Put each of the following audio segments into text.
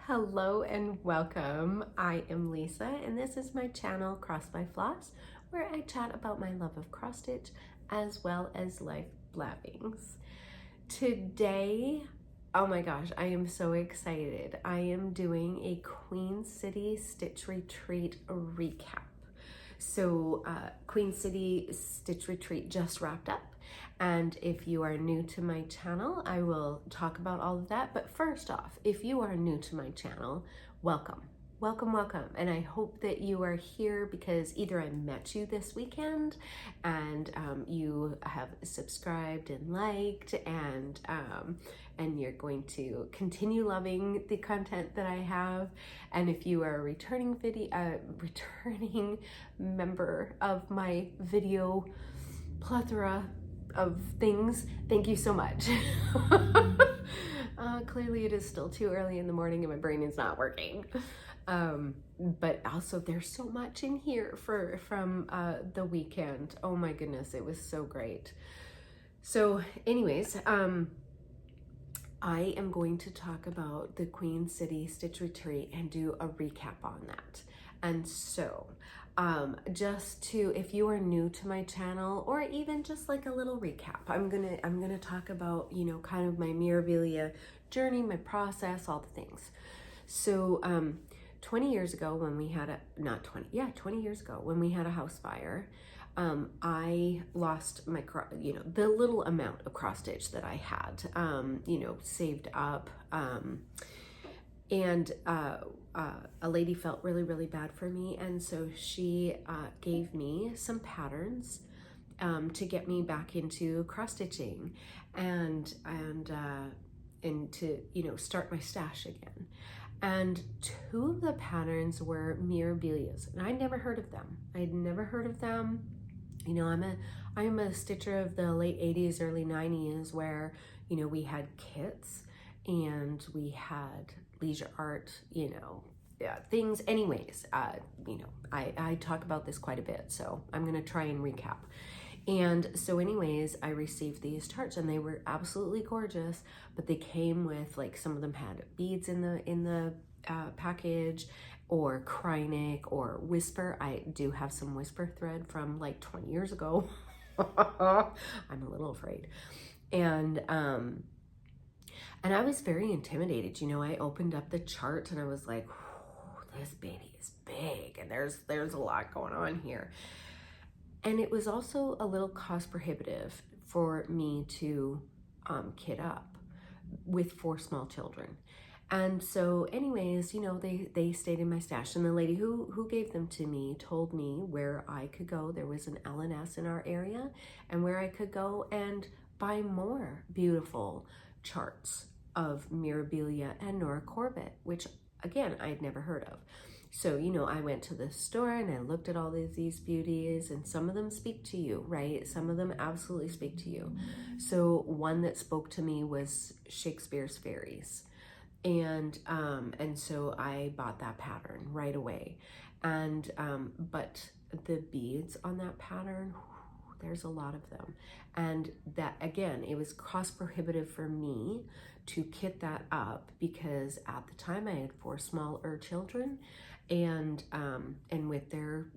Hello and welcome. I am Lisa and this is my channel Cross by Floss, where I chat about my love of cross stitch as well as life blabbings. Today, oh my gosh, I am so excited. I am doing a Queen City Stitch Retreat recap. So Queen City Stitch Retreat just wrapped up. And if you are new to my channel, I will talk about all of that. But first off, if you are new to my channel, welcome. Welcome, welcome. And I hope that you are here because either I met you this weekend and you have subscribed and liked and you're going to continue loving the content that I have. And if you are a returning member of my video plethora of things, thank you so much. Clearly it is still too early in the morning and my brain is not working. But also there's so much in here from the weekend. Oh my goodness, it was so great. So anyways, I am going to talk about the Queen City Stitch Retreat and do a recap on that. And so just to, if you are new to my channel, or even just like a little recap, I'm gonna talk about, you know, kind of my Mirabilia journey, my process, all the things. So 20 years ago when we had 20 years ago when we had a house fire, I lost my, the little amount of cross stitch that I had, saved up, and a lady felt really, really bad for me. And so she gave me some patterns to get me back into cross stitching and to, start my stash again. And two of the patterns were Mirabilias, and I'd never heard of them. I'd never heard of them. You know, I'm a stitcher of the late 80s, early 90s, where, we had kits and we had leisure art, things. Anyways, I talk about this quite a bit, so I'm gonna try and recap. And so anyways, I received these charts and they were absolutely gorgeous, but they came with, like, some of them had beads in the package, or Krynic or Whisper. I do have some Whisper thread from like 20 years ago. I'm a little afraid. And I was very intimidated. I opened up the chart and I was like, this baby is big and there's a lot going on here. And it was also a little cost prohibitive for me to kit up with 4 small children. And so anyways, they stayed in my stash, and the lady who gave them to me told me where I could go. There was an L&S in our area, and where I could go and buy more beautiful charts of Mirabilia and Nora Corbett, which again, I'd never heard of. So, I went to the store and I looked at all these beauties, and some of them speak to you, right? Some of them absolutely speak to you. So one that spoke to me was Shakespeare's Fairies. And so I bought that pattern right away. And, but the beads on that pattern, there's a lot of them. And that, again, it was cost prohibitive for me to kit that up because at the time I had 4 smaller children, and with their,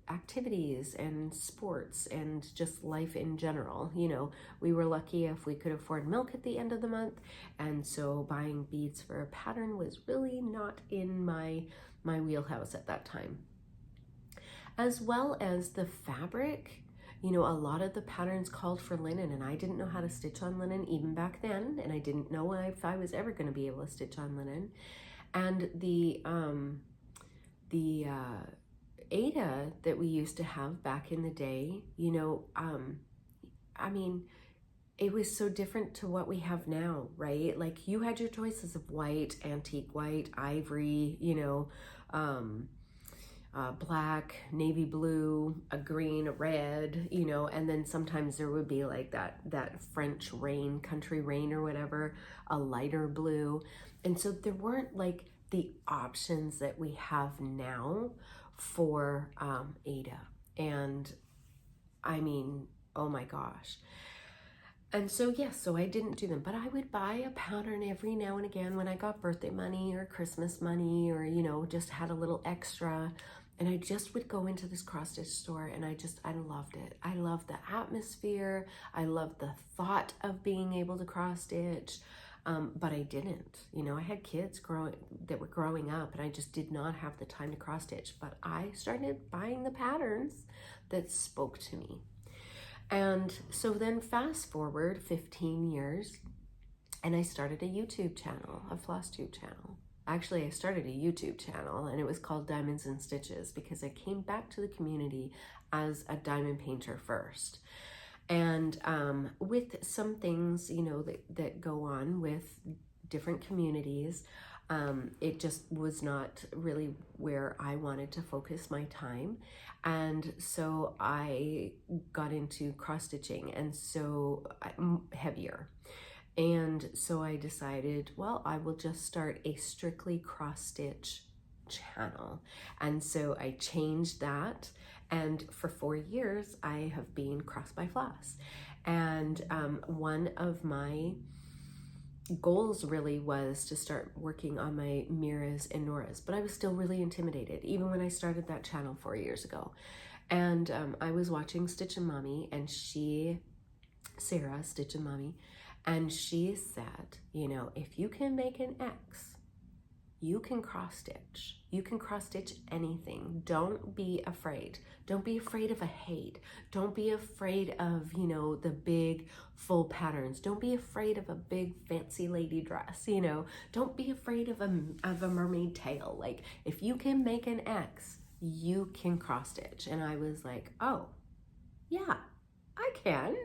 activities and sports and just life in general, we were lucky if we could afford milk at the end of the month. And so buying beads for a pattern was really not in my wheelhouse at that time. As well as the fabric, a lot of the patterns called for linen, and I didn't know how to stitch on linen even back then, and I didn't know if I was ever going to be able to stitch on linen. And the Ada that we used to have back in the day, I mean, it was so different to what we have now, right? Like, you had your choices of white, antique white, ivory, black, navy blue, a green, a red, and then sometimes there would be like that French rain, country rain or whatever, a lighter blue. And so there weren't like the options that we have now for Ada. And I mean, oh my gosh. And so, yes, so I didn't do them, but I would buy a pattern every now and again when I got birthday money or Christmas money, or, you know, just had a little extra. And I just would go into this cross stitch store, and I loved it. I loved the atmosphere. I loved the thought of being able to cross stitch. But I didn't, you know, I had kids that were growing up, and I just did not have the time to cross stitch, but I started buying the patterns that spoke to me. And so then fast forward 15 years, and I started a YouTube channel, a Flosstube channel. Actually, I started a YouTube channel, and it was called Diamonds and Stitches, because I came back to the community as a diamond painter first. And with some things, you know, that go on with different communities, it just was not really where I wanted to focus my time. And so I got into cross stitching, and so heavier. And so I decided, well, I will just start a strictly cross stitch channel. And so I changed that. And for 4 years, I have been Cross by Floss. And one of my goals really was to start working on my Miras and Noras, but I was still really intimidated, even when I started that channel 4 years ago. And I was watching Stitch and Mommy, and Sarah, Stitch and Mommy, and she said, you know, if you can make an X, you can cross stitch. You can cross stitch anything. Don't be afraid. Don't be afraid of a hate. Don't be afraid of, you know, the big full patterns. Don't be afraid of a big fancy lady dress, you know. Don't be afraid of a mermaid tail. Like, if you can make an X, you can cross stitch. And I was like, oh, yeah, I can.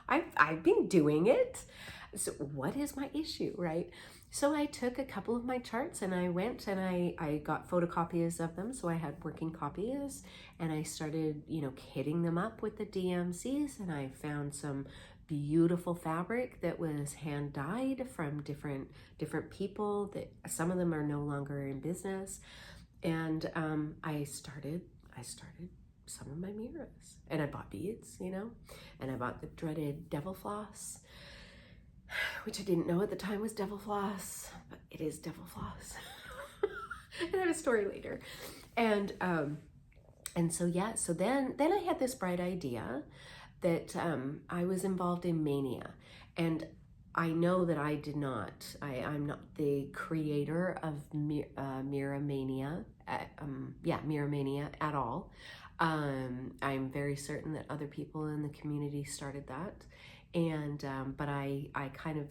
I've been doing it. So what is my issue, right? So I took a couple of my charts, and I went and I got photocopies of them. So I had working copies, and I started, you know, kitting them up with the DMCs, and I found some beautiful fabric that was hand dyed from different people, that some of them are no longer in business. And I started some of my Miras, and I bought beads, you know, and I bought the dreaded devil floss, which I didn't know at the time was devil floss, but it is devil floss. And I have a story later. And so, yeah, so then I had this bright idea that I was involved in Mania. And I know that I'm not the creator of Mira Mania, Mira Mania at all. I'm very certain that other people in the community started that. And but I kind of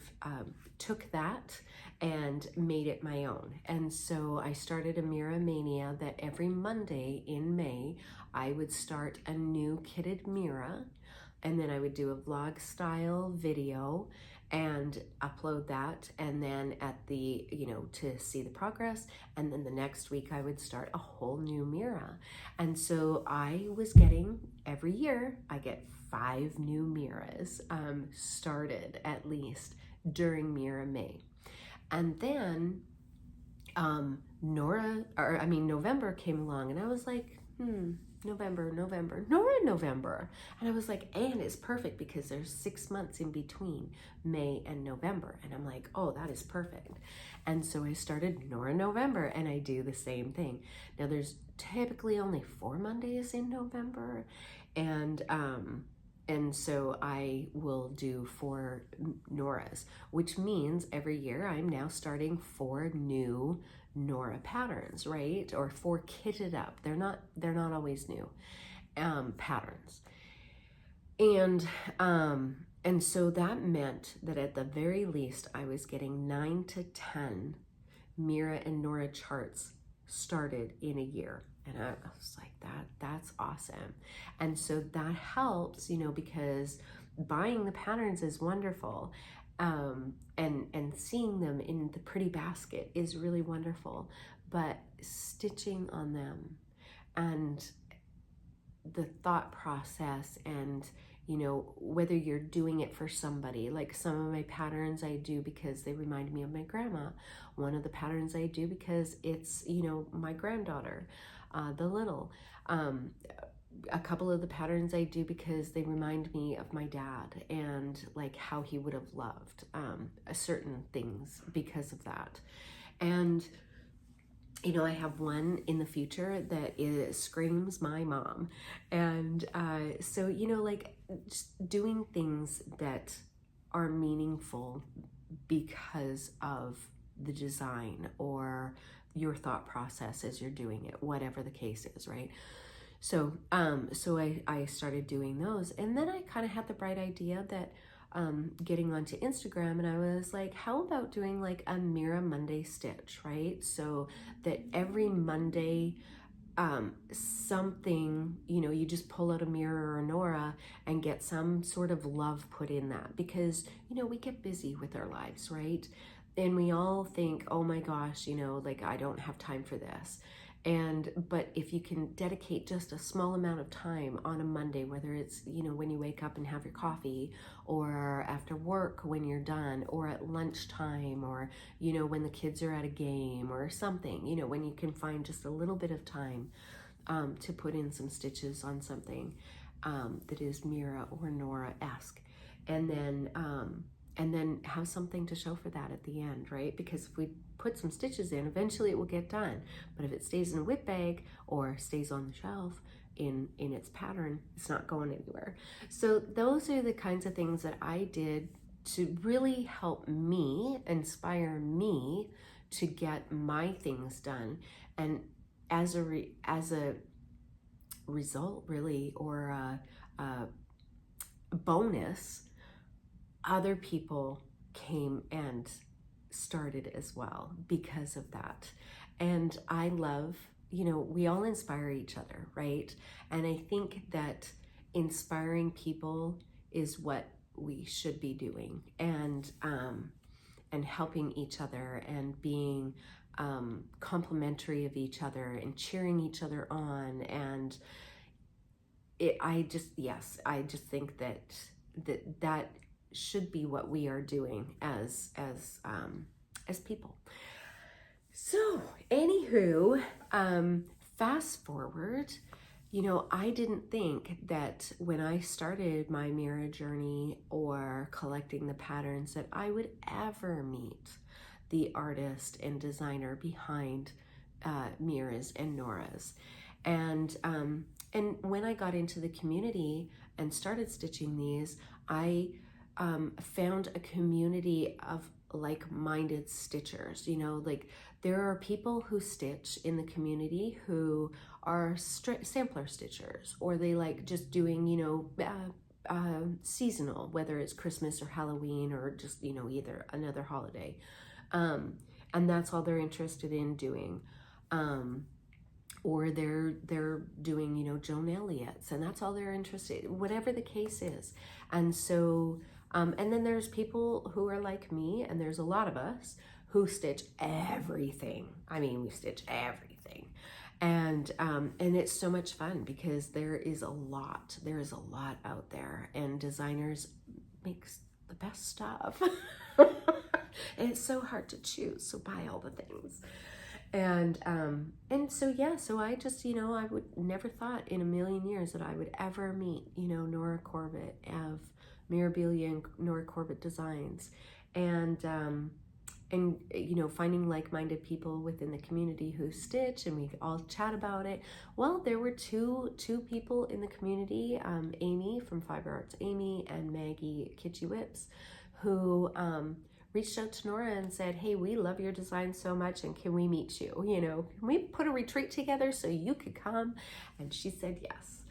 took that and made it my own. And so I started a Mira Mania that every Monday in May, I would start a new kitted Mira, and then I would do a vlog style video and upload that, and then at the, you know, to see the progress, and then the next week I would start a whole new Mira. And so I was getting, every year I get 5 new Miras started at least during Mira May. And then November came along, and I was like, November, November. And I was like, and it's perfect because there's 6 months in between May and November. And I'm like, oh, that is perfect. And so I started November, and I do the same thing. Now there's typically only 4 Mondays in November. And so I will do 4 Noras, which means every year I'm now starting 4 new Nora patterns, right? Or 4 kitted up. They're not always new patterns. And so that meant that at the very least I was getting 9 to 10 Mira and Nora charts started in a year. And I was like, that's awesome. And so that helps, you know, because buying the patterns is wonderful. And seeing them in the pretty basket is really wonderful, but stitching on them and the thought process, and, you know, whether you're doing it for somebody, like some of my patterns I do because they remind me of my grandma. One of the patterns I do because it's, you know, my granddaughter, the little, a couple of the patterns I do because they remind me of my dad and like how he would have loved certain things because of that. And you know, I have one in the future that screams my mom. And so, you know, like just doing things that are meaningful because of the design or your thought process as you're doing it, whatever the case is, right? So, I started doing those, and then I kind of had the bright idea that getting onto Instagram, and I was like, how about doing like a Mira Monday stitch, right? So that every Monday, something, you know, you just pull out a mirror or a Nora and get some sort of love put in that, because, you know, we get busy with our lives, right? And we all think, oh my gosh, you know, like I don't have time for this. But if you can dedicate just a small amount of time on a Monday, whether it's, you know, when you wake up and have your coffee, or after work when you're done, or at lunchtime, or, you know, when the kids are at a game or something, you know, when you can find just a little bit of time to put in some stitches on something that is Mira or Nora-esque. And then have something to show for that at the end, right? Because if we put some stitches in, eventually it will get done. But if it stays in a whip bag or stays on the shelf in its pattern, it's not going anywhere. So those are the kinds of things that I did to really help me, inspire me to get my things done. And as a result, really, or a bonus, other people came and started as well because of that. And I love, you know, we all inspire each other, right? And I think that inspiring people is what we should be doing, and helping each other and being complimentary of each other and cheering each other on. And I just think that should be what we are doing as people. So anywho, fast forward, you know, I didn't think that when I started my Mira journey or collecting the patterns that I would ever meet the artist and designer behind Miras and Noras. And when I got into the community and started stitching these, I found a community of like-minded stitchers. You know, like there are people who stitch in the community who are sampler stitchers, or they like just doing, you know, seasonal, whether it's Christmas or Halloween or just, you know, either another holiday. And that's all they're interested in doing. Or they're doing, you know, Joan Elliott's, and that's all they're interested in, whatever the case is. And so, and then there's people who are like me, and there's a lot of us who stitch everything. I mean, we stitch everything. And it's so much fun because there is a lot out there, and designers makes the best stuff. And it's so hard to choose, so buy all the things. And so, yeah, so I just, you know, I would never thought in a million years that I would ever meet, you know, Nora Corbett of Mirabilia and Nora Corbett Designs. And, you know, finding like-minded people within the community who stitch, and we all chat about it. Well, there were two people in the community, Amy from Fiber Arts Amy and Maggie Kitschy Whips, who, reached out to Nora and said, hey, we love your design so much, and can we meet you? You know, can we put a retreat together so you could come? And she said yes.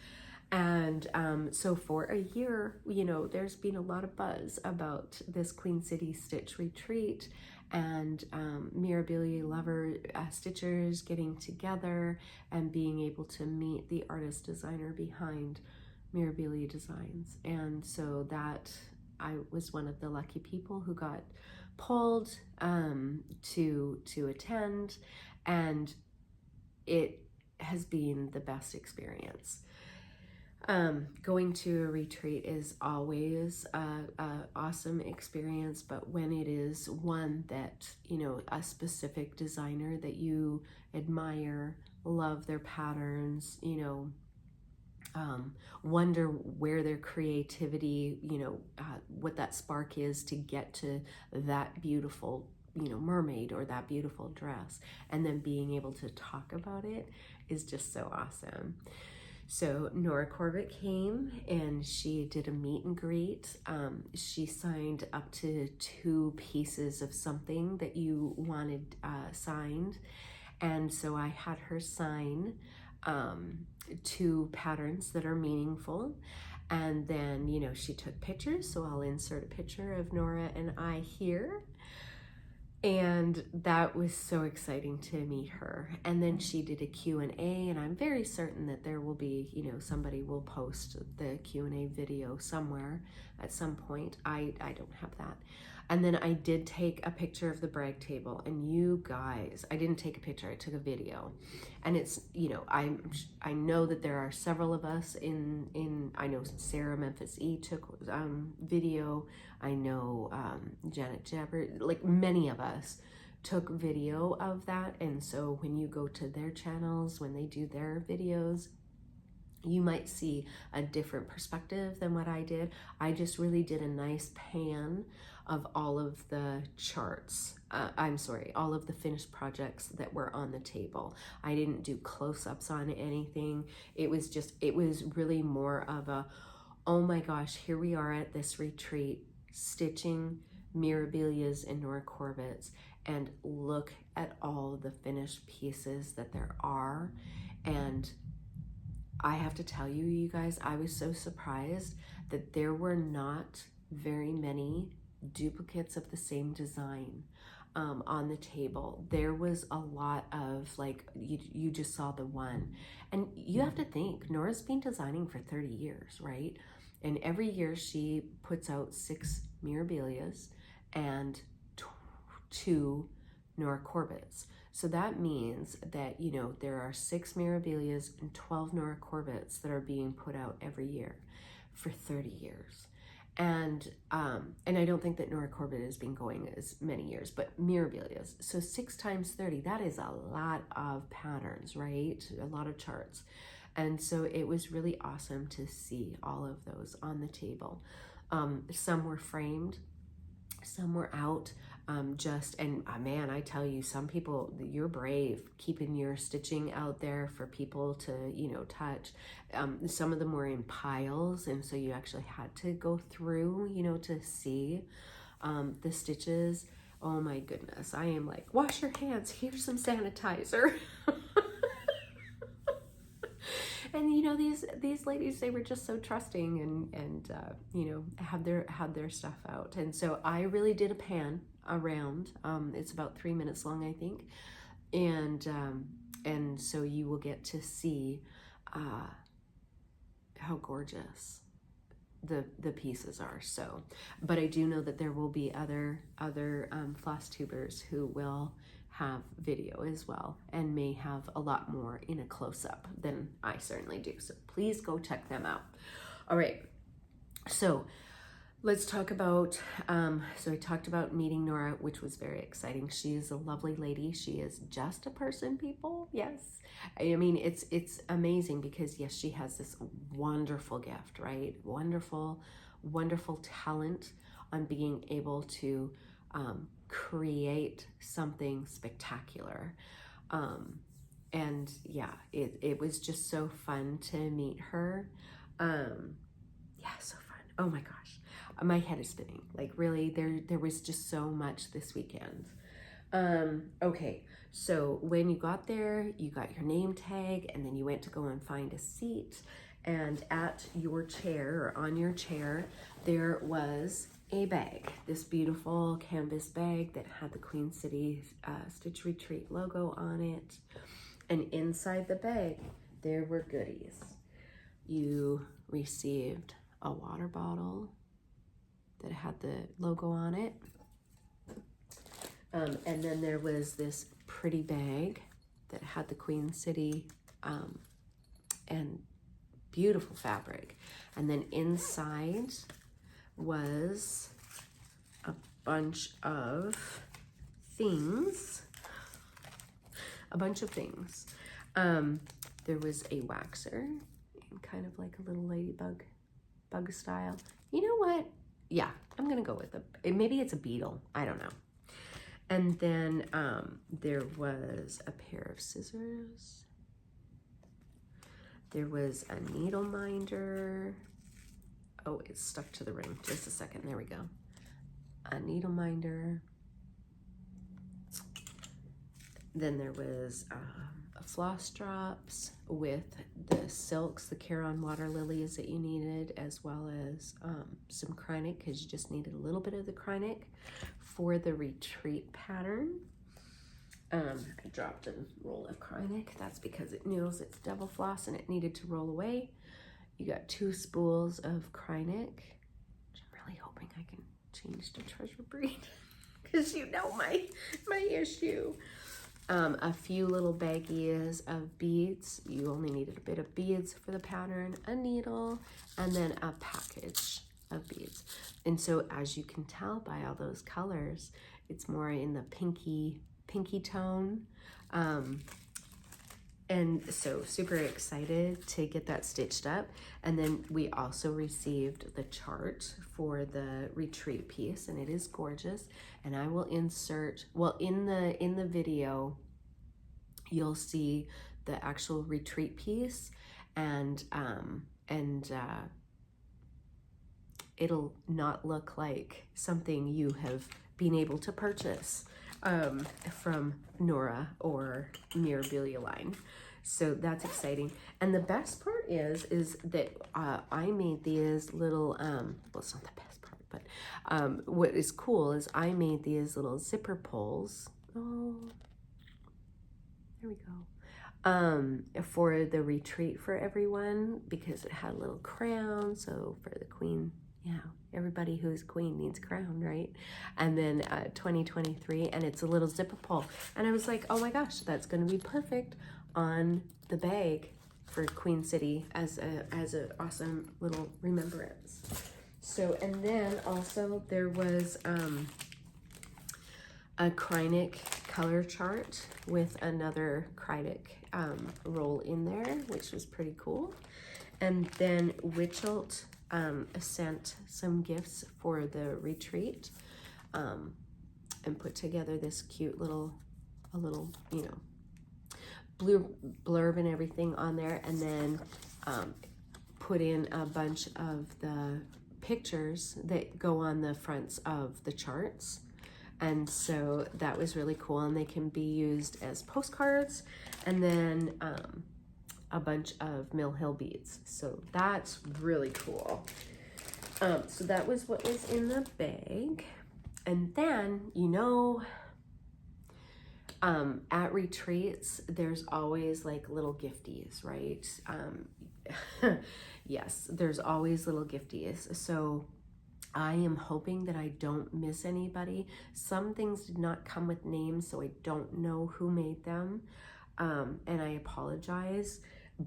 And so for a year, you know, there's been a lot of buzz about this Queen City Stitch retreat, and Mirabilia lover stitchers getting together and being able to meet the artist designer behind Mirabilia Designs. And so that I was one of the lucky people who got pulled to attend, and it has been the best experience. Going to a retreat is always a awesome experience, but when it is one that, you know, a specific designer that you admire, love their patterns, you know, wonder where their creativity, what that spark is to get to that beautiful, mermaid or that beautiful dress. And then being able to talk about it is just so awesome. So Nora Corbett came and she did a meet and greet. She signed up to 2 pieces of something that you wanted signed. And so I had her sign 2 patterns that are meaningful. And then, she took pictures. So I'll insert a picture of Nora and I here. And that was so exciting to meet her. And then she did a Q&A, and I'm very certain that there will be, somebody will post the Q&A video somewhere at some point. I don't have that. And then I did take a picture of the brag table, and you guys, I didn't take a picture, I took a video. And it's, I know that there are several of us I know Sarah Memphis E took video. I know Janet Jabber, like many of us took video of that. And so when you go to their channels, when they do their videos, you might see a different perspective than what I did. I just really did a nice pan of all of the charts. All of the finished projects that were on the table. I didn't do close-ups on anything. It was really more of a, oh my gosh, here we are at this retreat, stitching Mirabilias and Nora Corbett's, and look at all the finished pieces that there are. And I have to tell you, you guys, I was so surprised that there were not very many duplicates of the same design on the table. There was a lot of, like, you just saw the one. And you have to think, Nora's been designing for 30 years, right? And every year she puts out 6 Mirabilias and 2 Nora Corbett's. So that means that, there are 6 Mirabilias and 12 Nora Corbett's that are being put out every year for 30 years. And I don't think that Nora Corbett has been going as many years, but Mirabilias. So 6 times 30, that is a lot of patterns, right? A lot of charts. And so it was really awesome to see all of those on the table. Some were framed, some were out. Man, I tell you, some people, you're brave keeping your stitching out there for people to, touch. Some of them were in piles, and so you actually had to go through, to see the stitches. Oh my goodness, I am like, wash your hands, here's some sanitizer. And these ladies, they were just so trusting and had their stuff out. And so I really did a pan around. It's about 3 minutes long, I think. And so you will get to see how gorgeous the pieces are. So, but I do know that there will be other Flosstubers who will have video as well, and may have a lot more in a close-up than I certainly do. So please go check them out. All right, so let's talk about, so I talked about meeting Nora, which was very exciting. She is a lovely lady. She is just a person, people. Yes. I mean, it's amazing because yes, she has this wonderful gift, right? Wonderful, wonderful talent on being able to create something spectacular. And yeah, it was just so fun to meet her. Yeah, so fun. Oh my gosh, my head is spinning. Like really, there was just so much this weekend. Okay, so when you got there, you got your name tag, and then you went to go and find a seat. And at your chair, or on your chair, there was a bag, this beautiful canvas bag that had the Queen City Stitch Retreat logo on it. And inside the bag, there were goodies. You received a water bottle that had the logo on it. And then there was this pretty bag that had the Queen City and beautiful fabric. And then inside was a bunch of things. There was a waxer kind of like a little ladybug bug style. You know what? Yeah, I'm gonna go with maybe it's a beetle. I don't know. And then there was a pair of scissors. There was a needle minder. Oh, it's stuck to the ring. Just a second. There we go. A needle minder. Then there was floss drops with the silks, the Caron water lilies that you needed, as well as some Krynic, because you just needed a little bit of the Krynic for the retreat pattern. I dropped a roll of Krynic. That's because it knows it's double floss and it needed to roll away. You got 2 spools of Krynic, which I'm really hoping I can change to treasure breed, because you know my issue. A few little baggies of beads. You only needed a bit of beads for the pattern, a needle, and then a package of beads. And so as you can tell by all those colors, it's more in the pinky tone. And so super excited to get that stitched up. And then we also received the chart for the retreat piece, and it is gorgeous. And I will insert, well, in the video, you'll see the actual retreat piece, and it'll not look like something you have been able to purchase from Nora or Mirabilia line. So that's exciting. And the best part is that I made these little, well, it's not the best part, but what is cool is I made these little zipper pulls. Oh, there we go. For the retreat for everyone, because it had a little crown. So for the queen, yeah, everybody who's queen needs a crown, right? And then 2023, and it's a little zipper pull. And I was like, oh my gosh, that's going to be perfect on the bag for Queen City as a awesome little remembrance. So, and then also there was a Krynic color chart with another Krynic roll in there, which was pretty cool. And then Witchelt sent some gifts for the retreat and put together this cute little, you know, blue blurb and everything on there, and then put in a bunch of the pictures that go on the fronts of the charts. And so that was really cool, and they can be used as postcards, and then a bunch of Mill Hill beads. So that's really cool. So that was what was in the bag. And then, you know, at retreats, there's always like little gifties, right? Yes, there's always little gifties. So I am hoping that I don't miss anybody. Some things did not come with names, so I don't know who made them. And I apologize,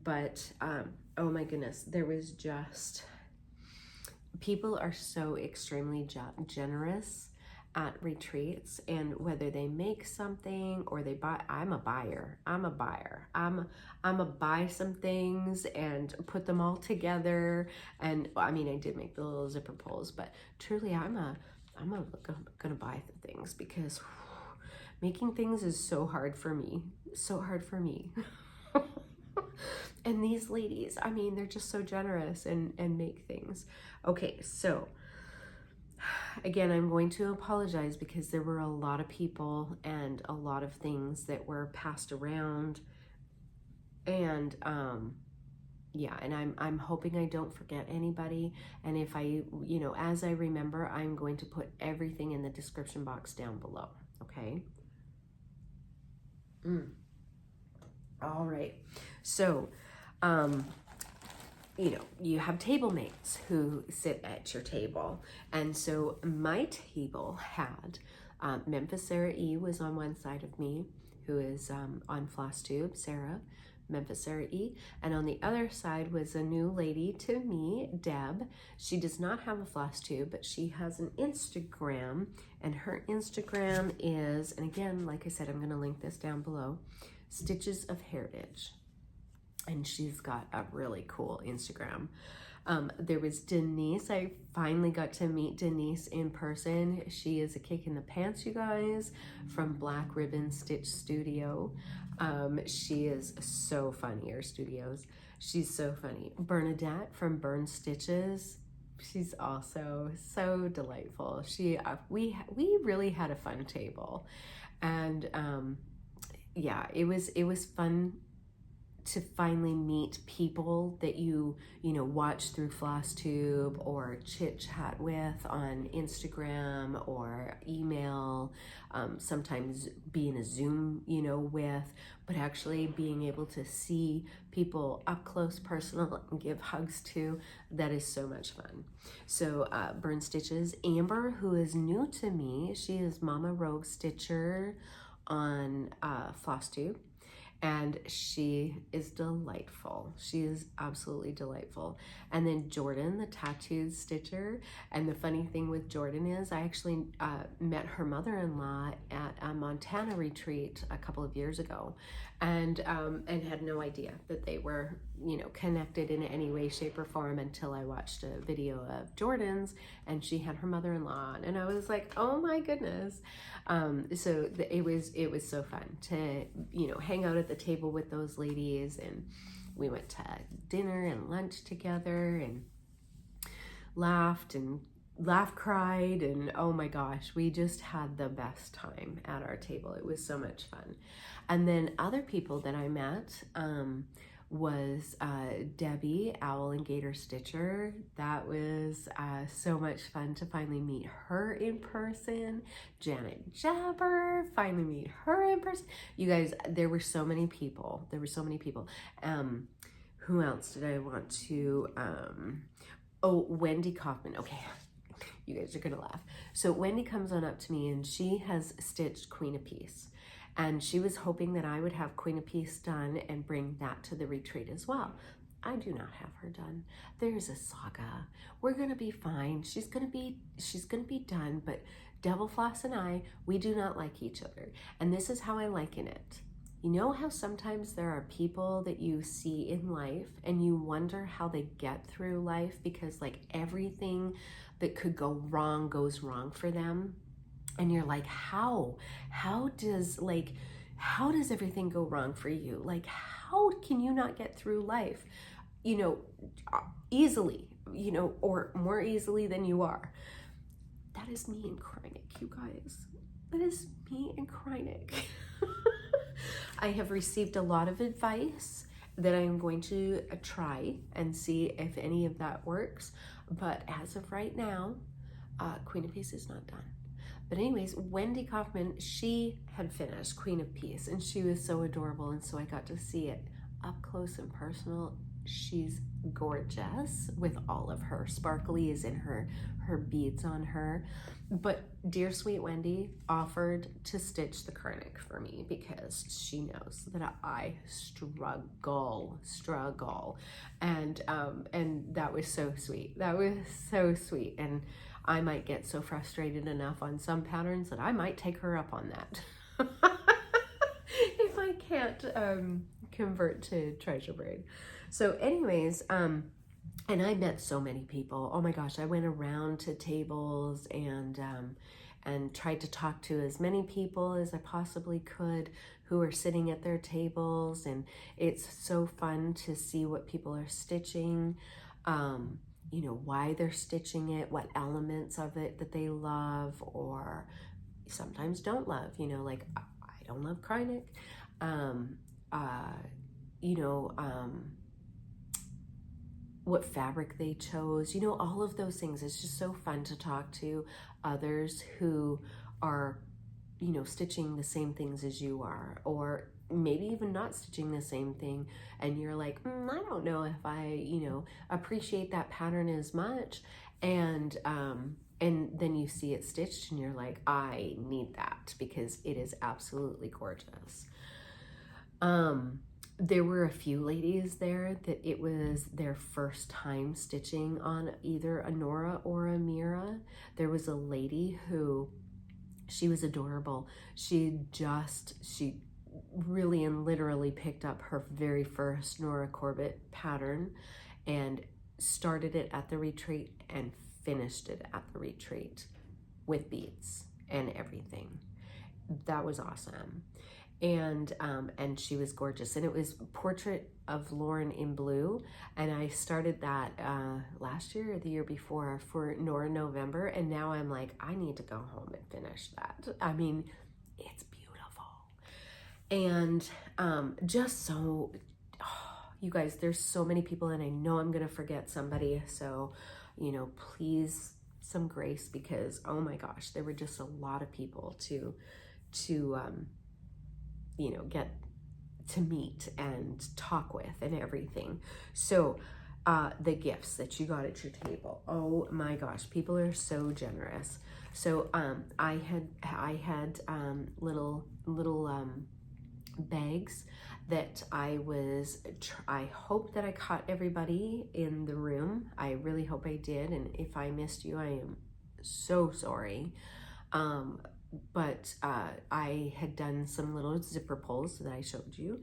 but oh my goodness, there was just, people are so extremely generous at retreats, and whether they make something or they buy, I'm a buyer. I'm a buy some things and put them all together. And I mean, I did make the little zipper pulls, but truly I'm gonna buy the things, because making things is so hard for me, And these ladies, I mean, they're just so generous and make things. Okay, so again, I'm going to apologize because there were a lot of people and a lot of things that were passed around, and yeah, and I'm hoping I don't forget anybody. And if I, you know, as I remember, I'm going to put everything in the description box down below. Okay. All right. So, you know, you have table mates who sit at your table. And so my table had Memphis Sarah E was on one side of me, who is on Flosstube, Sarah, Memphis Sarah E. And on the other side was a new lady to me, Deb. She does not have a Flosstube, but she has an Instagram. And her Instagram is, and again, like I said, I'm going to link this down below, Stitches of Heritage. and she's got a really cool Instagram. There was Denise. I finally got to meet Denise in person. She is a kick in the pants, you guys, from Black Ribbon Stitch Studio. She is so funny, her studios. She's so funny. Bernadette from Burn Stitches. She's also so delightful. We really had a fun table, and yeah, it was fun to finally meet people that you watch through Flosstube or chit chat with on Instagram or email, sometimes be in a Zoom, with, but actually being able to see people up close, personal, and give hugs to, that is so much fun. So Burn Stitches, Amber, who is new to me, she is Mama Rogue Stitcher on Flosstube. And she is delightful. She is absolutely delightful. And then Jordan, the tattooed stitcher. And the funny thing with Jordan is I actually met her mother-in-law at a Montana retreat a couple of years ago, and had no idea that they were, connected in any way, shape, or form until I watched a video of Jordan's, and she had her mother-in-law on, and I was like, oh my goodness. So it was so fun to, hang out at the table with those ladies, and we went to dinner and lunch together and laughed, cried, and oh my gosh, we just had the best time at our table. It was so much fun. And then other people that I met was Debbie, Owl and Gator Stitcher. That was so much fun to finally meet her in person. Janet Jabber, finally meet her in person. You guys, there were so many people. Who else did I want to? Oh, Wendy Kaufman. Okay, you guys are gonna laugh. So Wendy comes on up to me, and she has stitched Queen of Peace. And she was hoping that I would have Queen of Peace done and bring that to the retreat as well. I do not have her done. There's a saga. We're gonna be fine. She's gonna be done, but Devil Floss and I, we do not like each other. And this is how I liken it. You know how sometimes there are people that you see in life and you wonder how they get through life because like everything that could go wrong goes wrong for them? And you're like, how does everything go wrong for you? Like, how can you not get through life, easily, or more easily than you are? That is me in Kreinik, you guys. That is me in Kreinik. I have received a lot of advice that I'm going to try and see if any of that works. But as of right now, Queen of Peace is not done. But anyways, Wendy Kaufman, she had finished Queen of Peace, and she was so adorable, and so I got to see it up close and personal. She's gorgeous with all of her sparklies and her beads on her. But dear sweet Wendy offered to stitch the Kreinik for me because she knows that I struggle. And that was so sweet. That was so sweet. And I might get so frustrated enough on some patterns that I might take her up on that. If I can't convert to treasure braid. So anyways, and I met so many people. Oh my gosh, I went around to tables and tried to talk to as many people as I possibly could who are sitting at their tables, and it's so fun to see what people are stitching. Why they're stitching it, what elements of it that they love or sometimes don't love, like I don't love Kreinik, what fabric they chose, all of those things. It's just so fun to talk to others who are, stitching the same things as you are, or maybe even not stitching the same thing, and you're like, I don't know if I, appreciate that pattern as much, and then you see it stitched and you're like, I need that because it is absolutely gorgeous. There were a few ladies there that it was their first time stitching on either a Nora or a Mira. There was a lady who, she was adorable. She really and literally picked up her very first Nora Corbett pattern and started it at the retreat and finished it at the retreat with beads and everything. That was awesome. And she was gorgeous, and it was Portrait of Lauren in Blue, and I started that last year or the year before for Nora November, and now I'm like, I need to go home and finish that. I mean, it's beautiful. And just so, you guys, there's so many people, and I know I'm gonna forget somebody, so you know, please, some grace, because oh my gosh, there were just a lot of people to you know, get to meet and talk with and everything. So the gifts that you got at your table, oh my gosh, people are so generous. So I had little bags that I hope that I caught everybody in the room. I really hope I did, and if I missed you, I am so sorry. But I had done some little zipper pulls that I showed you.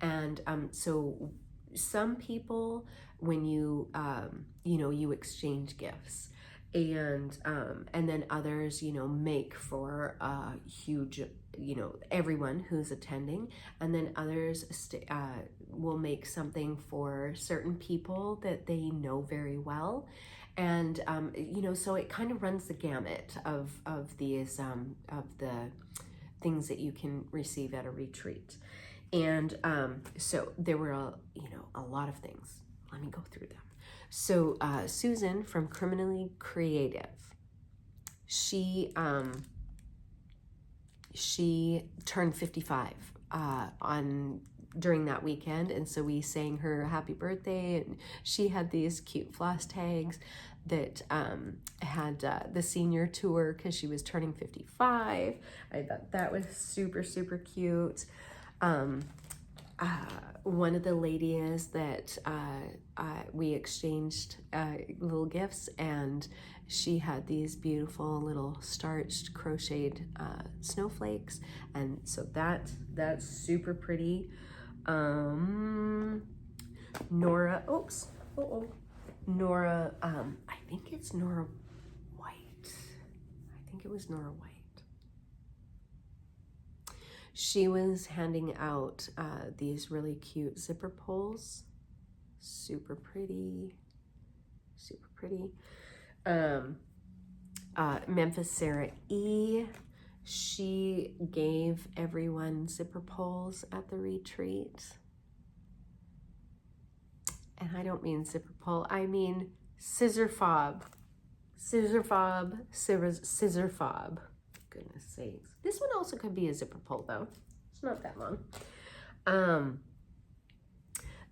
And so some people, when you, you know, you exchange gifts, and then others, you know, make for a huge, you know, everyone who's attending, and then others will make something for certain people that they know very well. And you know, so it kind of runs the gamut of these of the things that you can receive at a retreat. And so there were you know, a lot of things. Let me go through them. So Susan from Criminally Creative, she turned 55 during that weekend, and so we sang her happy birthday, and she had these cute floss tags that had the senior tour because she was turning 55. I thought that was super, super cute. One of the ladies that we exchanged little gifts, and she had these beautiful little starched crocheted snowflakes, and so that's super pretty. Nora, oops, Nora, I think it's Nora White. I think it was Nora White. She was handing out these really cute zipper pulls. Super pretty, super pretty. Memphis Sarah E., she gave everyone zipper pulls at the retreat. And I don't mean zipper pull, I mean scissor fob. Scissor fob, scissor fob. Goodness sakes. This one also could be a zipper pull though. It's not that long.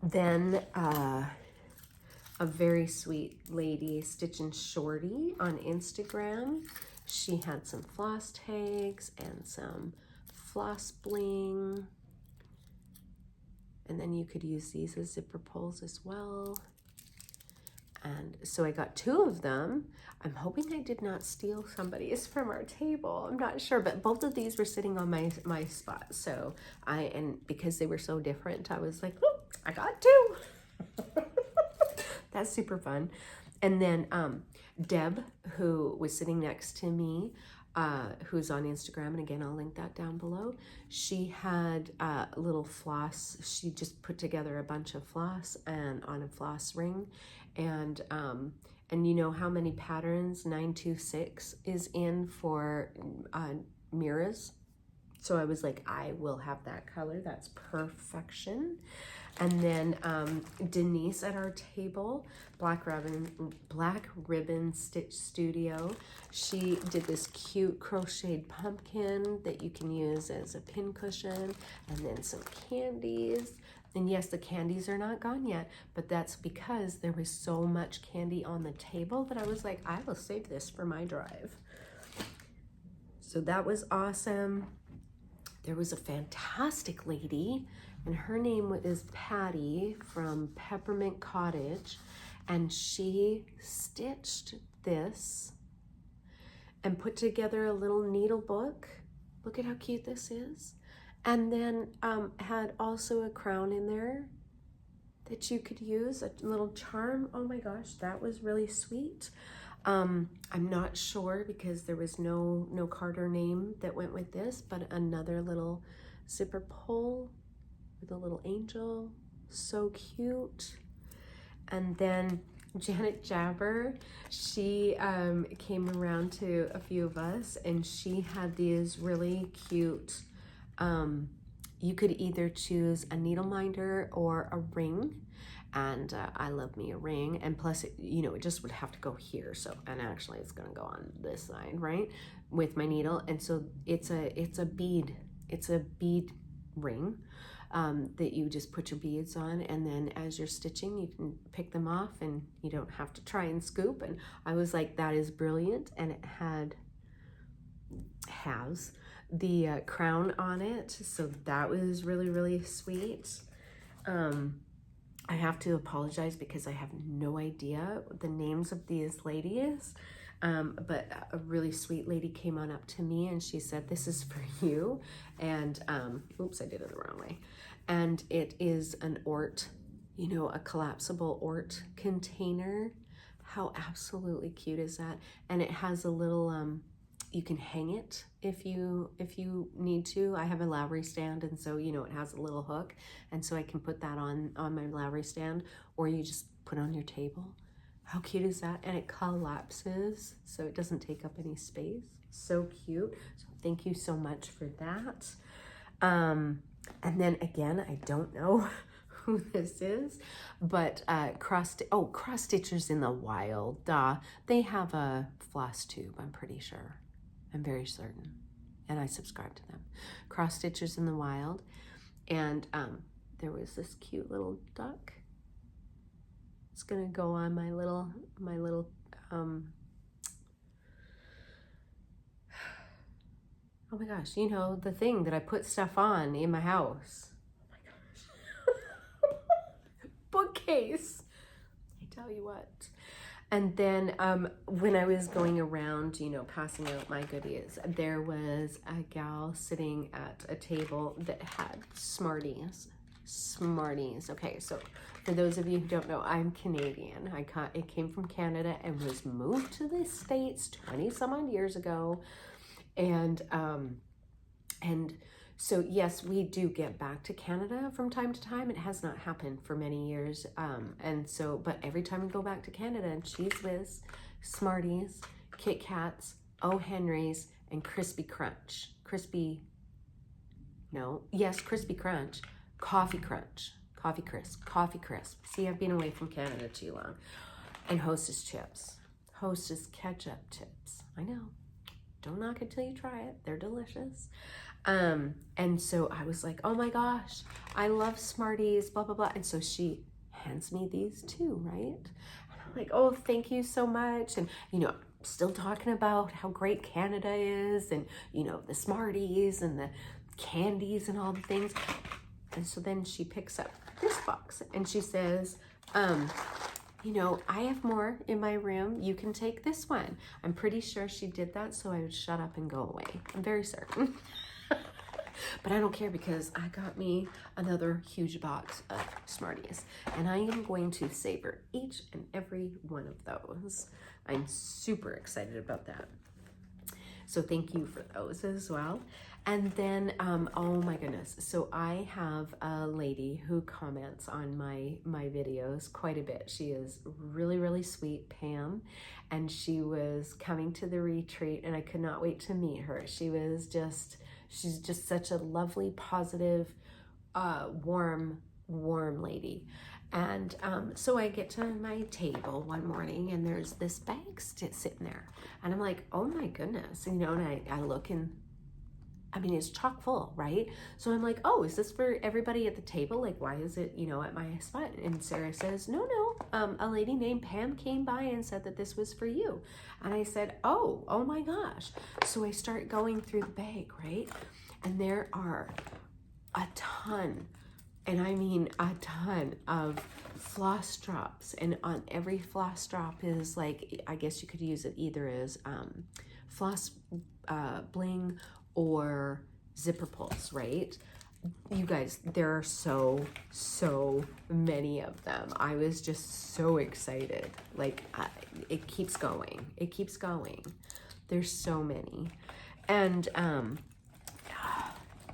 Then a very sweet lady, Stitchin' Shorty on Instagram. She had some floss tags and some floss bling. And then you could use these as zipper pulls as well. And so I got 2 of them. I'm hoping I did not steal somebody's from our table. I'm not sure, but both of these were sitting on my spot. So and because they were so different, I was like, oh, I got 2. That's super fun. And then Deb, who was sitting next to me, who's on Instagram, and again, I'll link that down below. She had a little floss. She just put together a bunch of floss and on a floss ring. And you know how many patterns 926 is in for mirrors? So I was like, I will have that color. That's perfection. And then Denise at our table, Black Ribbon Stitch Studio. She did this cute crocheted pumpkin that you can use as a pin cushion, and then some candies. And yes, the candies are not gone yet, but that's because there was so much candy on the table that I was like, I will save this for my drive. So that was awesome. There was a fantastic lady, and her name is Patty from Peppermint Cottage, and she stitched this and put together a little needle book. Look at how cute this is. And then had also a crown in there that you could use, a little charm. Oh my gosh, that was really sweet. I'm not sure because there was no card or name that went with this, but another little zipper pull with a little angel. So cute. And then Janet Jabber, she came around to a few of us, and she had these really cute, you could either choose a needle minder or a ring. And I love me a ring, and plus it, you know, it just would have to go here. So, and actually it's gonna go on this side, right, with my needle. And so it's a bead ring that you just put your beads on, and then as you're stitching you can pick them off and you don't have to try and scoop. And I was like, that is brilliant. And it has the crown on it, so that was really sweet. I have to apologize because I have no idea the names of these ladies, but a really sweet lady came on up to me and she said, this is for you. And oops, I did it the wrong way. And it is an Ort, you know, a collapsible Ort container. How absolutely cute is that? And it has a little you can hang it if you need to. I have a Lowry stand, and so, you know, it has a little hook, and so I can put that on my Lowry stand, or you just put it on your table. How cute is that? And it collapses, so it doesn't take up any space. So cute. So thank you so much for that. And then again, I don't know who this is, but Cross Stitchers in the Wild. They have a Flosstube, I'm pretty sure. I'm very certain, and I subscribe to them. Cross Stitchers in the Wild, and there was this cute little duck. It's gonna go on my little oh my gosh, you know, the thing that I put stuff on in my house. Oh my gosh. Bookcase. I tell you what. And then when I was going around, you know, passing out my goodies, there was a gal sitting at a table that had Smarties. Smarties. Okay, so for those of you who don't know, I'm Canadian. It came from Canada and was moved to the States 20 some odd years ago. And so yes, we do get back to Canada from time to time. It has not happened for many years. And so, but every time we go back to Canada, and Cheese Whiz, Smarties, Kit Kats, O. Henry's, and Crispy Crunch. Crispy Crunch, Coffee Crunch, Coffee Crisp. See, I've been away from Canada too long. And Hostess chips, Hostess ketchup chips. I know. Don't knock it till you try it. They're delicious. And so I was like, oh my gosh, I love Smarties, blah, blah, blah. And so she hands me these too, right? And I'm like, oh, thank you so much. And, you know, still talking about how great Canada is, and, you know, the Smarties and the candies and all the things. And so then she picks up this box and she says, you know, I have more in my room. You can take this one. I'm pretty sure she did that so I would shut up and go away. I'm very certain. But I don't care because I got me another huge box of Smarties, and I am going to savor each and every one of those. I'm super excited about that. So thank you for those as well. And then, oh my goodness. So I have a lady who comments on my videos quite a bit. She is really sweet, Pam, and she was coming to the retreat, and I could not wait to meet her. She's just such a lovely, positive, warm lady. And so I get to my table one morning, and there's this bag sitting there, and I'm like, oh my goodness, you know, and I look, and I mean, it's chock full, right? So I'm like, oh, is this for everybody at the table? Like, why is it, you know, at my spot? And Sarah says, no, a lady named Pam came by and said that this was for you. And I said, oh my gosh. So I start going through the bag, right? And there are a ton, and I mean a ton of floss drops. And on every floss drop is like, I guess you could use it either as floss bling or zipper pulls, right? you guys, there are so many of them. I was just so excited. Like, it keeps going. It keeps going. There's so many. And,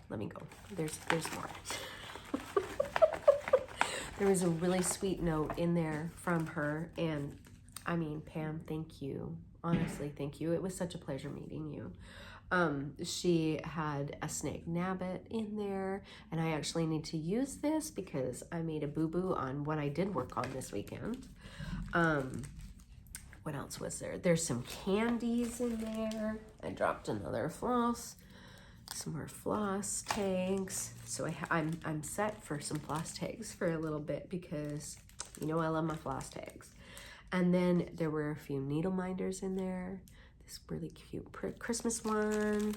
let me go. There's more. There was a really sweet note in there from her. And, I mean, Pam, thank you. Honestly, thank you. It was such a pleasure meeting you. She had a snake nabbit in there, and I actually need to use this because I made a boo-boo on what I did work on this weekend. What else was there? There's some candies in there. I dropped another floss, some more floss tags. So I'm set for some floss tags for a little bit because, you know, I love my floss tags. And then there were a few needle minders in there. This really cute Christmas one.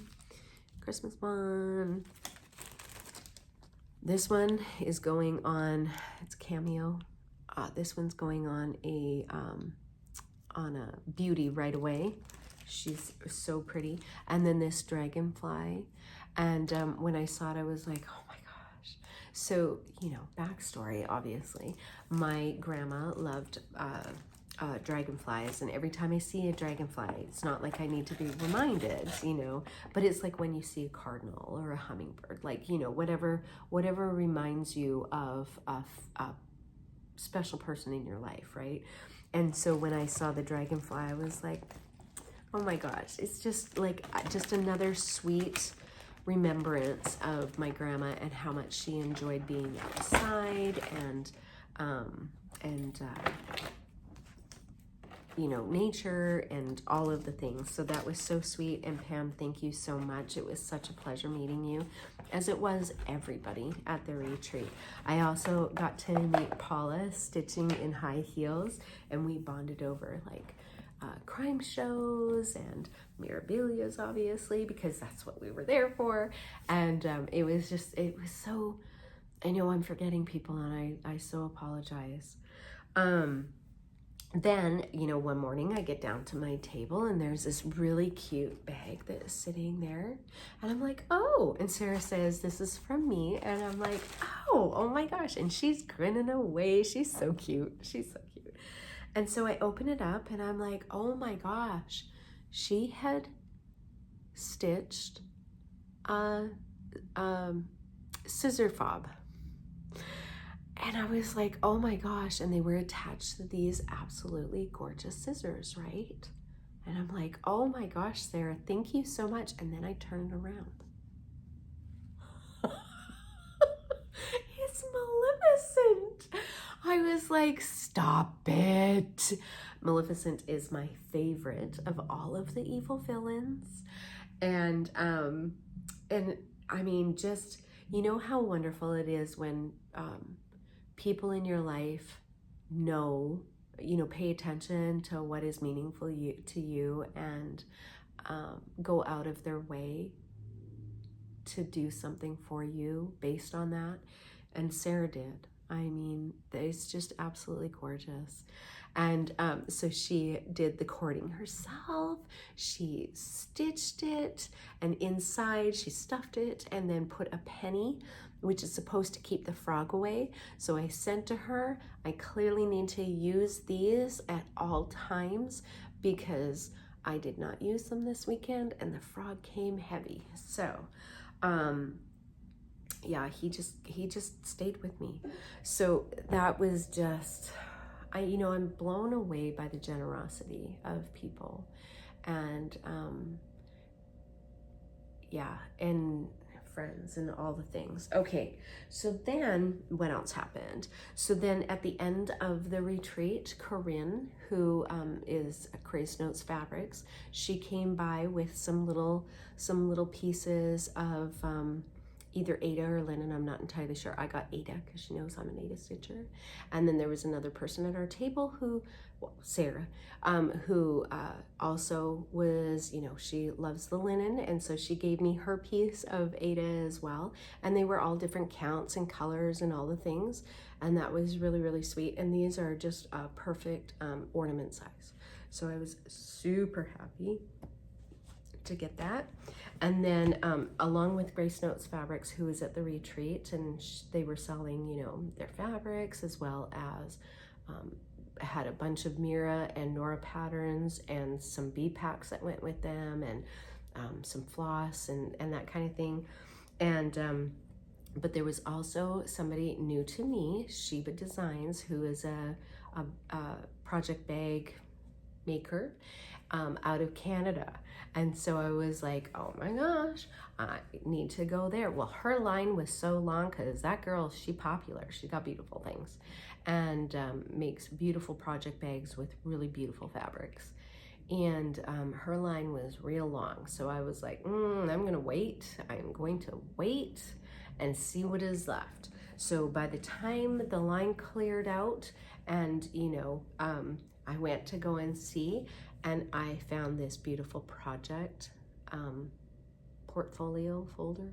This one is going on, it's cameo. This one's going on a beauty right away. She's so pretty. And then this dragonfly. And when I saw it, I was like, oh my gosh. So, you know, backstory, obviously. My grandma loved dragonflies, and every time I see a dragonfly, it's not like I need to be reminded, you know, but it's like when you see a cardinal or a hummingbird, like, you know, whatever reminds you of a special person in your life, right? And so when I saw the dragonfly, I was like, oh my gosh, it's just like just another sweet remembrance of my grandma and how much she enjoyed being outside and you know, nature and all of the things. So that was so sweet. And Pam, thank you so much. It was such a pleasure meeting you, as it was everybody at the retreat. I also got to meet Paula stitching in high heels, and we bonded over like crime shows and mirabilias, obviously, because that's what we were there for. And it was so, I know I'm forgetting people, and I so apologize. Then, you know, one morning I get down to my table and there's this really cute bag that is sitting there. And I'm like, oh, and Sarah says, this is from me. And I'm like, oh my gosh. And she's grinning away. She's so cute. She's so cute. And so I open it up and I'm like, oh my gosh. She had stitched a scissor fob. And I was like, oh my gosh. And they were attached to these absolutely gorgeous scissors, right? And I'm like, oh my gosh, Sarah, thank you so much. And then I turned around. It's Maleficent. I was like, stop it. Maleficent is my favorite of all of the evil villains. And I mean, just, you know how wonderful it is when, people in your life know, you know, pay attention to what is meaningful to you and go out of their way to do something for you based on that. And Sarah did. I mean, it's just absolutely gorgeous. And so she did the cording herself. She stitched it, and inside she stuffed it and then put a penny, which is supposed to keep the frog away. So I said to her, I clearly need to use these at all times because I did not use them this weekend and the frog came heavy. So, yeah, he just stayed with me. So that was just, you know, I'm blown away by the generosity of people. And, yeah, and friends and all the things. Okay, so then what else happened? So then at the end of the retreat, Corinne, who is Crazy Notes Fabrics, she came by with some little pieces of either Ada or linen. I'm not entirely sure. I got Ada because she knows I'm an Ada stitcher. And then there was another person at our table who, well, Sarah, who also was, you know, she loves the linen. And so she gave me her piece of Ada as well. And they were all different counts and colors and all the things. And that was really, really sweet. And these are just a perfect ornament size. So I was super happy. to get that. And then along with Grace Notes Fabrics, who was at the retreat, and they were selling, you know, their fabrics, as well as had a bunch of Mira and Nora patterns and some bee packs that went with them, and some floss and that kind of thing. And but there was also somebody new to me, Sheba Designs, who is a project bag maker out of Canada. And so I was like, oh my gosh, I need to go there. Well, her line was so long because that girl, she popular. She got beautiful things and makes beautiful project bags with really beautiful fabrics. And her line was real long. So I was like, I'm going to wait. I'm going to wait and see what is left. So by the time the line cleared out and, you know, I went to go and see, and I found this beautiful project portfolio folder.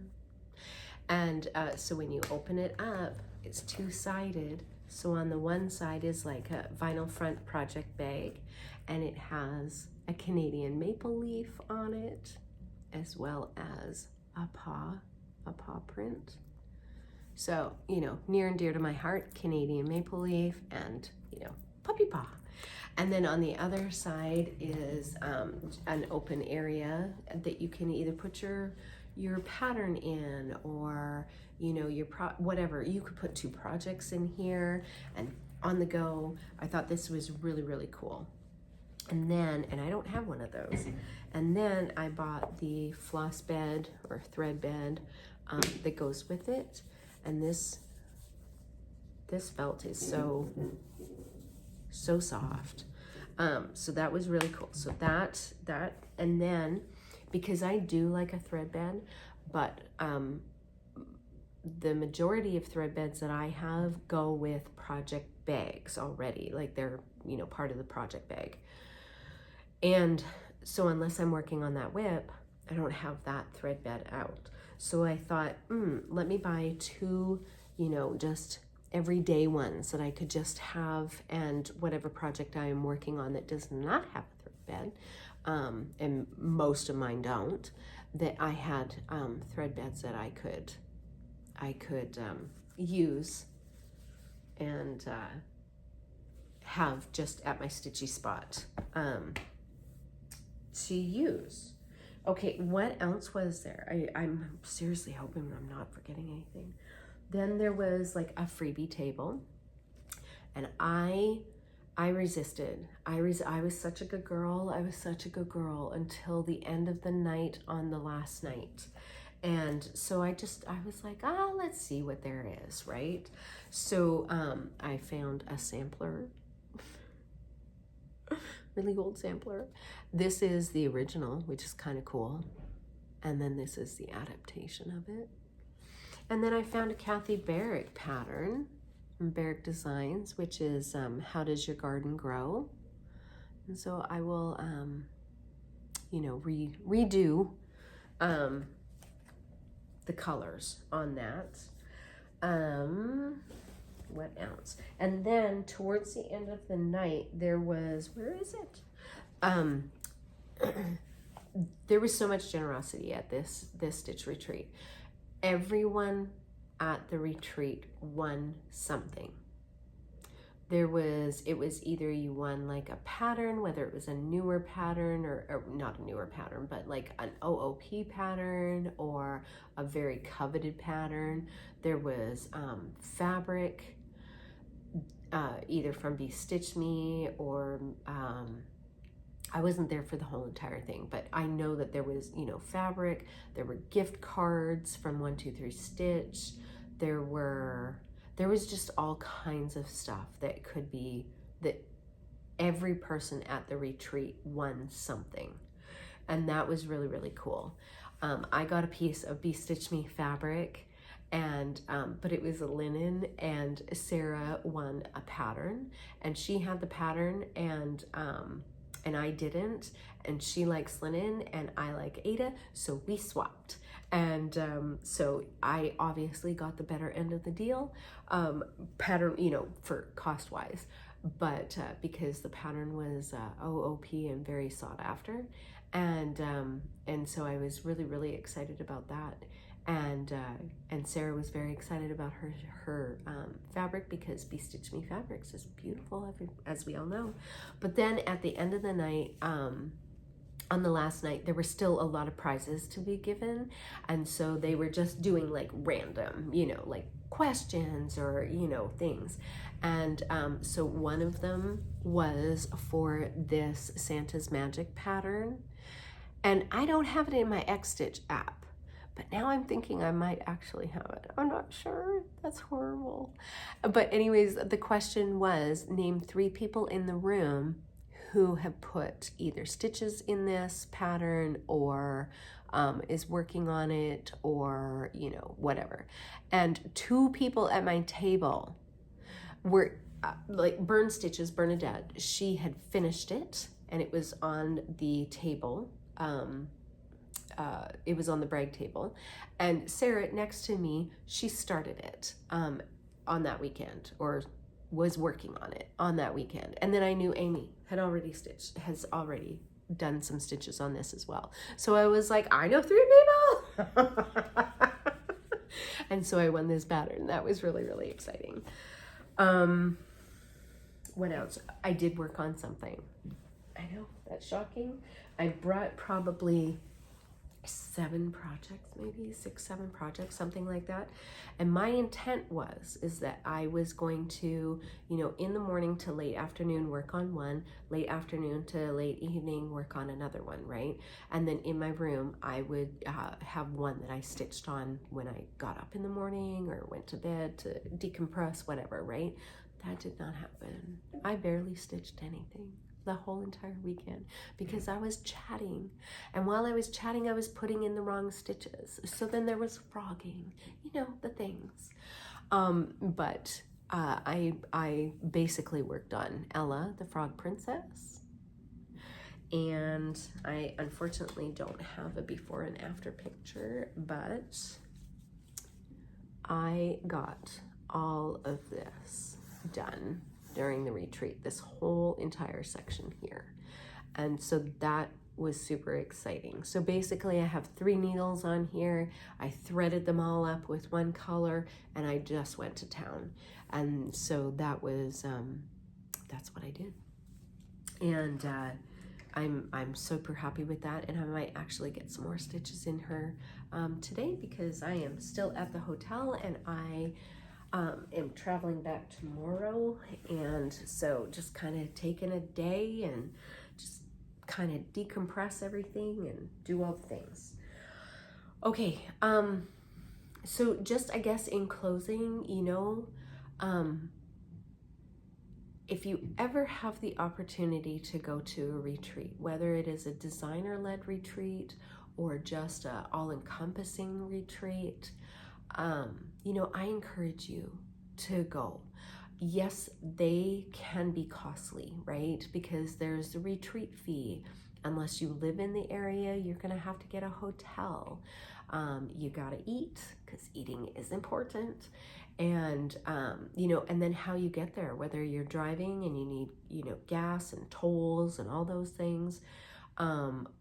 And so when you open it up, it's two-sided. So on the one side is like a vinyl front project bag, and it has a Canadian maple leaf on it, as well as a paw print. So, you know, near and dear to my heart, Canadian maple leaf and, you know, puppy paw. And then on the other side is an open area that you can either put your pattern in, or, you know, whatever. You could put 2 projects in here and on the go. I thought this was really, really cool. And then, and I don't have one of those. And then I bought the floss bed or thread bed that goes with it. And this felt is so soft. So that was really cool. So that, and then because I do like a thread bed, but the majority of thread beds that I have go with project bags already, like they're, you know, part of the project bag. And so unless I'm working on that whip, I don't have that thread bed out. So I thought, let me buy 2, you know, just everyday ones that I could just have, and whatever project I am working on that does not have a thread bed, and most of mine don't, that I had thread beds that I could use and have just at my stitchy spot to use. Okay, what else was there? I'm seriously hoping I'm not forgetting anything. Then there was like a freebie table, and I resisted. I was such a good girl. I was such a good girl until the end of the night on the last night. And so I was like, let's see what there is, right? So I found a sampler, really old sampler. This is the original, which is kind of cool. And then this is the adaptation of it. And then I found a Kathy Barrick pattern from Barrick Designs, which is How Does Your Garden Grow? And so I will, you know, redo the colors on that. What else? And then towards the end of the night, there was, where is it? There was so much generosity at this stitch retreat. Everyone at the retreat won something. It was either you won like a pattern, whether it was a newer pattern or not a newer pattern, but like an OOP pattern or a very coveted pattern. There was fabric, either from Be Stitch Me or I wasn't there for the whole entire thing, but I know that there was, you know, fabric. There were gift cards from 123 Stitch. There was just all kinds of stuff that could be, that every person at the retreat won something. And that was really, really cool. I got a piece of Be Stitch Me fabric, and but it was a linen, and Sarah won a pattern, and she had the pattern, and I didn't, and she likes linen and I like Ada, so we swapped. And so I obviously got the better end of the deal, pattern, you know, for cost wise, but because the pattern was OOP and very sought after. And so I was really, really excited about that. And Sarah was very excited about her fabric, because Be Stitch Me Fabrics is beautiful, as we all know. But then at the end of the night, on the last night, there were still a lot of prizes to be given. And so they were just doing like random, like questions or, things. And so one of them was for this Santa's Magic pattern. And I don't have it in my X-Stitch app, but now I'm thinking I might actually have it. I'm not sure. That's horrible. But anyways, the question was, name 3 people in the room who have put either stitches in this pattern or is working on it, or, whatever. And 2 people at my table were like Bernadette. She had finished it and it was on the table. It was on the brag table. And Sarah next to me, she started it on that weekend, or was working on it on that weekend. And then I knew Amy has already done some stitches on this as well. So I was like, I know 3 people. And so I won this pattern. That was really, really exciting. What else? I did work on something. I know, that's shocking. I brought probably 7 projects, maybe 6, 7 projects, something like that. And my intent is that I was going to, in the morning to late afternoon work on one, late afternoon to late evening work on another one, right? And then in my room, I would have one that I stitched on when I got up in the morning or went to bed to decompress, whatever, right? That did not happen. I barely stitched anything the whole entire weekend because I was chatting, and while I was chatting I was putting in the wrong stitches, so then there was frogging, the things. But I basically worked on Ella the Frog Princess, and I unfortunately don't have a before and after picture, but I got all of this done during the retreat, this whole entire section here. And so that was super exciting. So basically I have 3 needles on here. I threaded them all up with one color and I just went to town. And so that was, that's what I did. And I'm super happy with that. And I might actually get some more stitches in her today, because I am still at the hotel and I am traveling back tomorrow, and so just kind of taking a day and just kind of decompress everything and do all the things. Okay, so just I guess in closing, if you ever have the opportunity to go to a retreat, whether it is a designer-led retreat or just a all-encompassing retreat, I encourage you to go. Yes, they can be costly, right? Because there's the retreat fee. Unless you live in the area, you're going to have to get a hotel. You got to eat, because eating is important. And, and then how you get there, whether you're driving and you need, gas and tolls and all those things,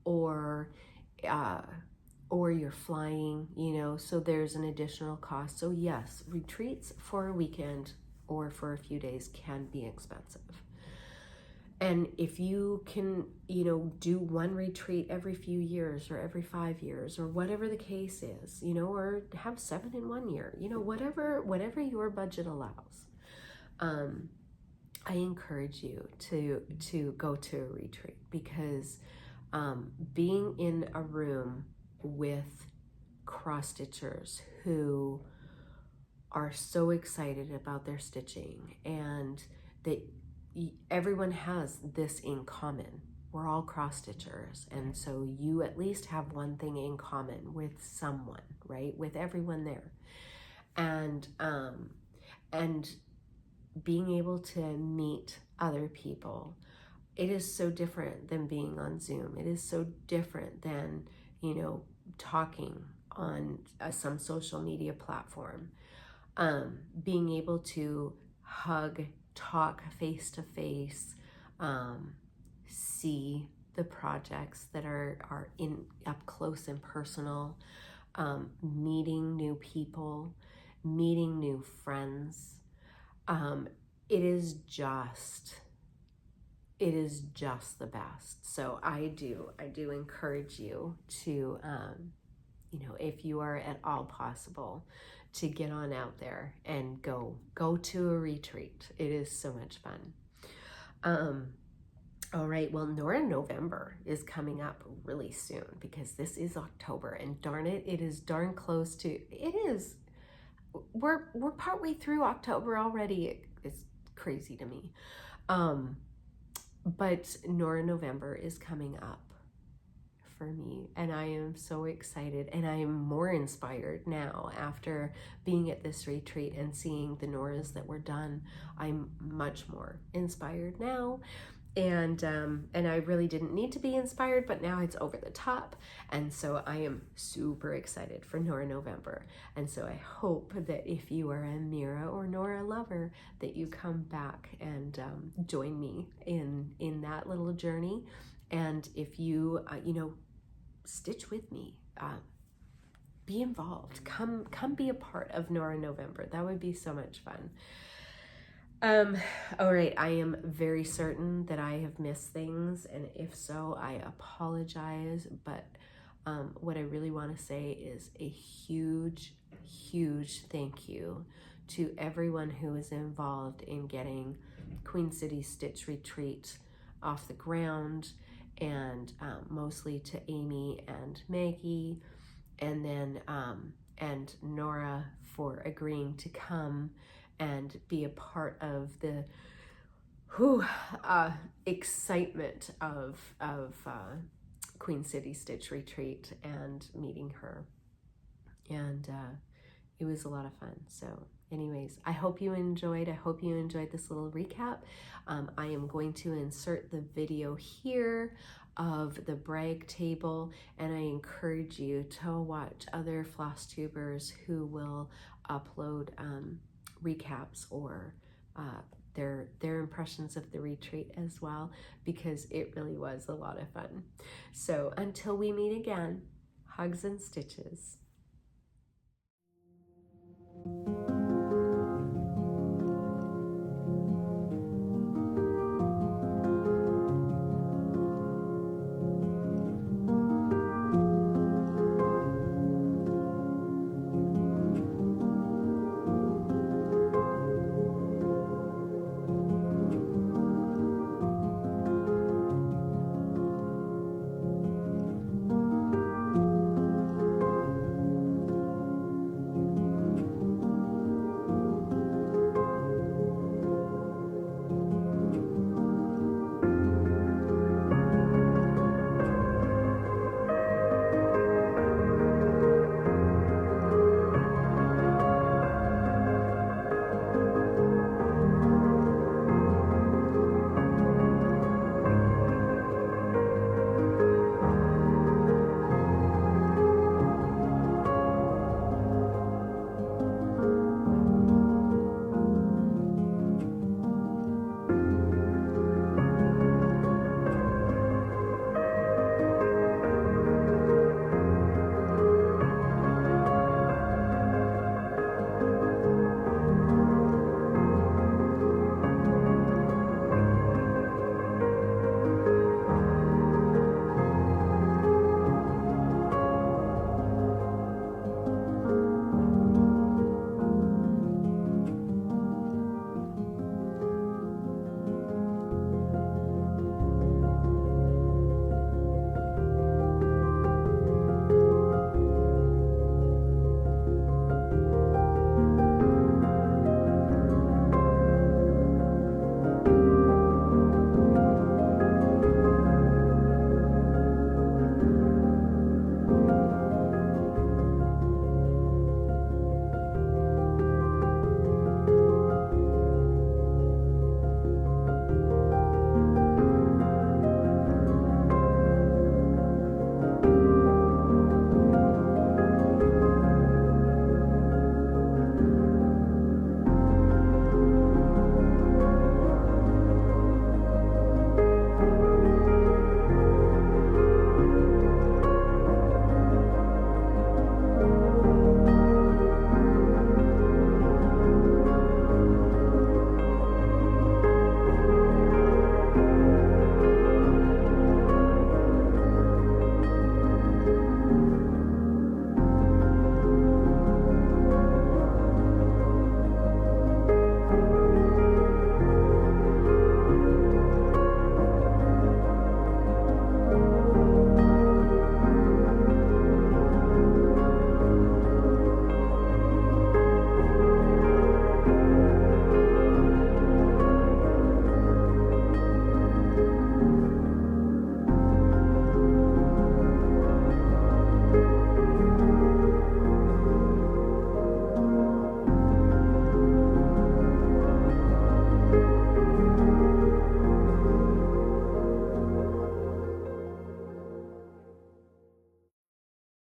or you're flying, so there's an additional cost. So yes, retreats for a weekend or for a few days can be expensive. And if you can, do one retreat every few years or every 5 years or whatever the case is, or have 7 in 1 year, whatever your budget allows, I encourage you to go to a retreat, because being in a room with cross stitchers who are so excited about their stitching, and that everyone has this in common. We're all cross stitchers, and so you at least have one thing in common with someone, right? With everyone there. And being able to meet other people, it is so different than being on Zoom. It is so different than, talking on some social media platform. Being able to hug, talk face to face, see the projects that are in up close and personal, meeting new people, meeting new friends. It is just the best. So I do encourage you to, if you are at all possible, to get on out there and go to a retreat. It is so much fun. All right, well, Nora November is coming up really soon because this is October, and darn it, it is darn close to, it is, we're partway through October already. It's crazy to me. But Nora November is coming up for me, and I am so excited, and I am more inspired now after being at this retreat and seeing the Noras that were done. I'm much more inspired now, and I really didn't need to be inspired, but now it's over the top, and so I am super excited for Nora November. And so I hope that if you are a Mira or Nora lover, that you come back and join me in that little journey. And if you stitch with me, be involved, come be a part of Nora November. That would be so much fun. All right, I am very certain that I have missed things, and if so, I apologize, but what I really want to say is a huge thank you to everyone who is involved in getting Queen City Stitch Retreat off the ground, and mostly to Amy and Maggie, and then and Nora for agreeing to come and be a part of the excitement of Queen City Stitch Retreat and meeting her. And it was a lot of fun. So anyways, I hope you enjoyed this little recap. I am going to insert the video here of the brag table, and I encourage you to watch other Flosstubers who will upload recaps or their impressions of the retreat as well, because it really was a lot of fun. So until we meet again, hugs and stitches.